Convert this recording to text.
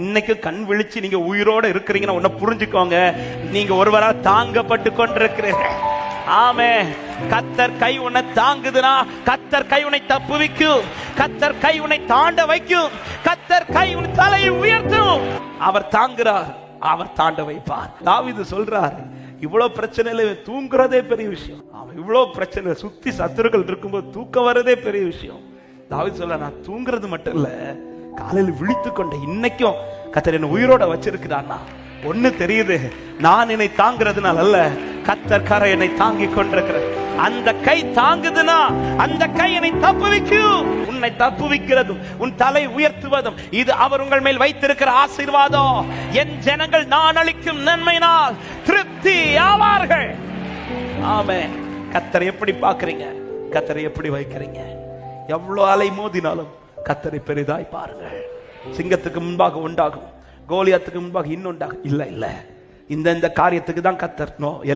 இன்னைக்கு கண் விழிச்சு நீங்க உயிரோட இருக்கிறீங்கன்னா ஒன்ன புரிஞ்சுக்கோங்க, நீங்க ஒருவரால் தாங்கப்பட்டு கொண்டிருக்கிறீர்கள். ஆமே. கத்தர் கை உன்னை தாங்குதுனா, கத்தர் கை உன்னை தப்புவிக்கும், கத்தர் கை உன்னை தாண்ட வைக்கும், கத்தர் கை உன் தலையை உயர்த்தும். அவர் தாங்குறார், அவர் தாண்ட வைப்பார். தாவீது சொல்றார், இவ்வளவு பிரச்சனையில தூங்குறதே பெரிய விஷயம். அவன் இவ்வளவு பிரச்சனை சுத்தி சத்துருக்கள் இருக்கும்போது தூக்கம் வர்றதே பெரிய விஷயம். தாவீது சொல்ற, நான் தூங்குறது மட்டும் இல்ல, காலையில் விழித்து கொண்ட இன்னைக்கும் கத்தர் என்ன உயிரோட வச்சிருக்கிறான்னா ஒண்ணு தெரியுது, நான் என்னை தாங்கிறதுனால அல்ல, கத்தர் கரை என்னை தாங்கி கொண்டிருக்கிறது. அந்த கை தாங்குதுன்னா அந்த கை என்னை தப்புவிக்கும். உன்னை தப்புவிக்கிறதும் உன் தலை உயர்த்துவதும் இது அவர் உங்கள் மேல் வைத்திருக்கிற ஆசீர்வாதம். என் ஜனங்கள் நான் அளிக்கும் நன்மையினால் திருப்தி ஆவார்கள். ஆமே. கத்தரை எப்படி பாக்குறீங்க? கத்தரை எப்படி வைக்கிறீங்க? எவ்வளவு அலை மோதினாலும் கத்தரை பெரிதாய் பாருங்கள். சிங்கத்துக்கு முன்பாக உண்டாகும், கோலியாத்துக்கு முன்பாக இன்னுண்டாகும். இல்ல இல்ல, இந்த காரியத்துக்கு தான் கத்தர்.